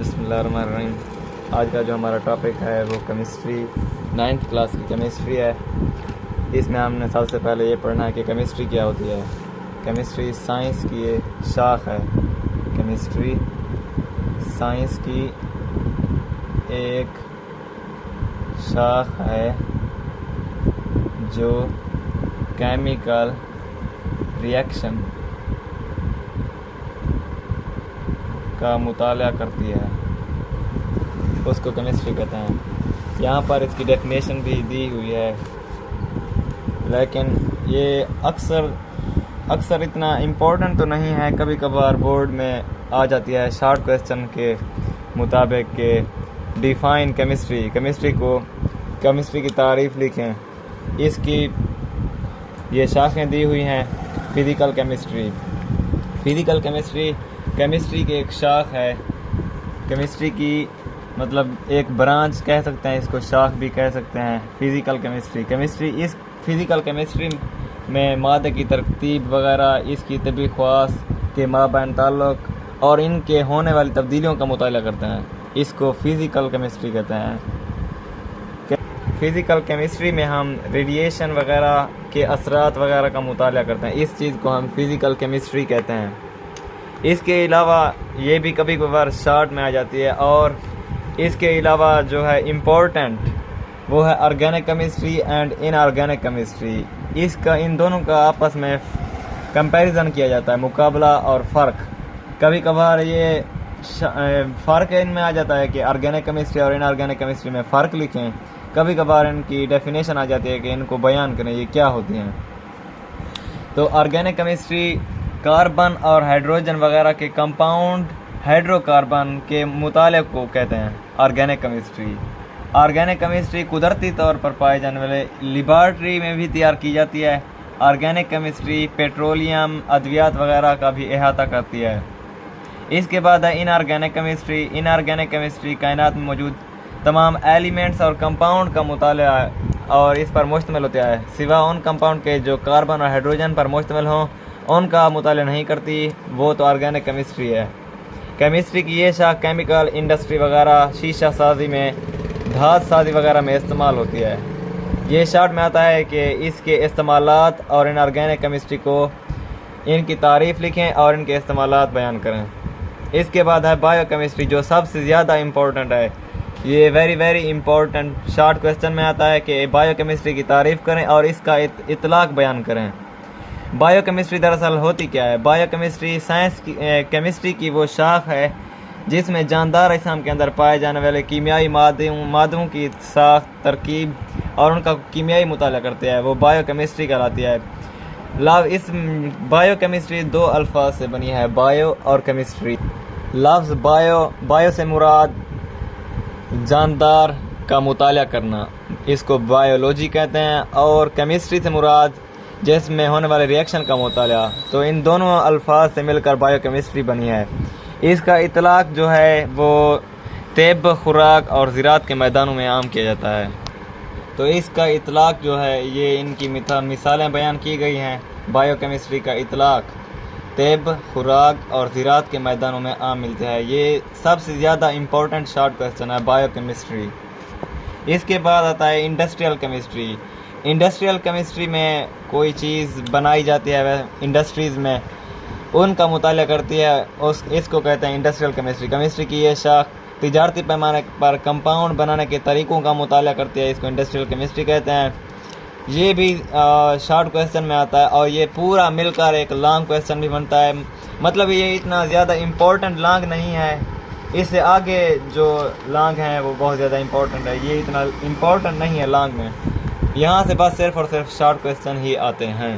بسم اللہ الرحمن الرحیم۔ آج کا جو ہمارا ٹاپک ہے وہ کیمسٹری 9th کلاس کی کیمسٹری ہے۔ اس میں ہم نے سب سے پہلے یہ پڑھنا ہے کہ کیمسٹری کیا ہوتی ہے۔ کیمسٹری سائنس کی ایک شاخ ہے۔ کیمسٹری سائنس کی ایک شاخ ہے جو کیمیکل ریئیکشن کا مطالعہ کرتی ہے، اس کو کیمسٹری کہتے ہیں۔ یہاں پر اس کی ڈیفینیشن بھی دی ہوئی ہے، لیکن یہ اکثر اتنا امپورٹنٹ تو نہیں ہے۔ کبھی کبھار بورڈ میں آ جاتی ہے شارٹ کویسچن کے مطابق کہ ڈیفائن کیمسٹری کی تعریف لکھیں۔ اس کی یہ شاخیں دی ہوئی ہیں۔ فزیکل کیمسٹری کی ایک شاخ ہے۔ کیمسٹری کی مطلب ایک برانچ کہہ سکتے ہیں، اس کو شاخ بھی کہہ سکتے ہیں۔ فزیکل کیمسٹری میں مادے کی ترتیب وغیرہ، اس کی طبی خواص کے مابین تعلق اور ان کے ہونے والی تبدیلیوں کا مطالعہ کرتے ہیں۔ اس کو فزیکل کیمسٹری کہتے ہیں۔ فزیکل کیمسٹری میں ہم ریڈیشن وغیرہ کے اثرات وغیرہ کا مطالعہ کرتے ہیں۔ اس چیز کو ہم فزیکل کیمسٹری کہتے ہیں۔ اس کے علاوہ یہ بھی کبھی کبھار شارٹ میں آ جاتی ہے، اور اس کے علاوہ جو ہے امپورٹنٹ وہ ہے organic chemistry and inorganic chemistry. ان دونوں کا آپس میں کمپیریزن کیا جاتا ہے، مقابلہ اور فرق۔ کبھی کبھار یہ فرق ان میں آ جاتا ہے کہ آرگینک کیمسٹری اور ان آرگینک کیمسٹری میں فرق لکھیں۔ کبھی کبھار ان کی ڈیفینیشن آ جاتی ہے کہ ان کو بیان کریں یہ کیا ہوتی ہیں۔ تو آرگینک کیمسٹری کاربن اور ہائیڈروجن وغیرہ کے کمپاؤنڈ ہائیڈرو کاربن کے مطالعے کو کہتے ہیں آرگینک کیمسٹری۔ آرگینک کیمسٹری قدرتی طور پر پائے جانے والے لیبارٹری میں بھی تیار کی جاتی ہے۔ آرگینک کیمسٹری پیٹرولیم، ادویات وغیرہ کا بھی احاطہ کرتی ہے۔ اس کے بعد ہے ان آرگینک کیمسٹری کائنات میں موجود تمام ایلیمنٹس اور کمپاؤنڈ کا مطالعہ اور اس پر مشتمل ہوتا ہے، سوا ان کمپاؤنڈ کے جو کاربن اور ہائیڈروجن پر مشتمل ہوں ان کا مطالعہ نہیں کرتی، وہ تو آرگینک کیمسٹری ہے۔ کیمسٹری کی یہ شاخ کیمیکل انڈسٹری وغیرہ، شیشہ سازی میں، دھات سازی وغیرہ میں استعمال ہوتی ہے۔ یہ شارٹ میں آتا ہے کہ اس کے استعمالات اور ان آرگینک کیمسٹری کو ان کی تعریف لکھیں اور ان کے استعمالات بیان کریں۔ اس کے بعد ہے بائیو کیمسٹری، جو سب سے زیادہ امپورٹنٹ ہے۔ یہ ویری امپورٹنٹ شارٹ کویسچن میں آتا ہے کہ بائیو کیمسٹری کی تعریف کریں اور اس کا اطلاق بیان کریں۔ بائیو کیمسٹری دراصل ہوتی کیا ہے؟ بائیو کیمسٹری کیمسٹری کی وہ شاخ ہے جس میں جاندار اجسام کے اندر پائے جانے والے کیمیائی مادوں کی ساخت، ترکیب اور ان کا کیمیائی مطالعہ کرتے ہیں، وہ بائیو کیمسٹری کہلاتی ہے۔ اس بائیو کیمسٹری دو الفاظ سے بنی ہے، بائیو اور کیمسٹری۔ لفظ بائیو سے مراد جاندار کا مطالعہ کرنا، اس کو بائیولوجی کہتے ہیں، اور کیمسٹری سے مراد جسم میں ہونے والے ریئیکشن کا مطالعہ۔ تو ان دونوں الفاظ سے مل کر بائیو کیمسٹری بنی ہے۔ اس کا اطلاق جو ہے وہ طب، خوراک اور زراعت کے میدانوں میں عام کیا جاتا ہے۔ تو اس کا اطلاق جو ہے یہ ان کی مثالیں بیان کی گئی ہیں۔ بائیو کیمسٹری کا اطلاق طب، خوراک اور زراعت کے میدانوں میں عام ملتا ہے۔ یہ سب سے زیادہ امپورٹنٹ شارٹ کویسچن ہے بائیو کیمسٹری۔ اس کے بعد آتا ہے انڈسٹریل کیمسٹری۔ انڈسٹریل کیمسٹری میں کوئی چیز بنائی جاتی ہے انڈسٹریز میں، ان کا مطالعہ کرتی ہے، اس کو کہتے ہیں انڈسٹریل کیمسٹری۔ کیمسٹری کی یہ شاخ تجارتی پیمانے پر کمپاؤنڈ بنانے کے طریقوں کا مطالعہ کرتی ہے، اس کو انڈسٹریل کیمسٹری کہتے ہیں۔ یہ بھی شارٹ کویسچن میں آتا ہے، اور یہ پورا مل کر ایک لانگ کویسچن بھی بنتا ہے۔ مطلب یہ اتنا زیادہ امپورٹنٹ لانگ نہیں ہے، اس سے آگے جو لانگ ہیں وہ بہت زیادہ امپورٹنٹ ہے، یہ اتنا امپورٹنٹ نہیں ہے لانگ میں۔ یہاں سے بس صرف اور صرف شارٹ کویسچن ہی آتے ہیں۔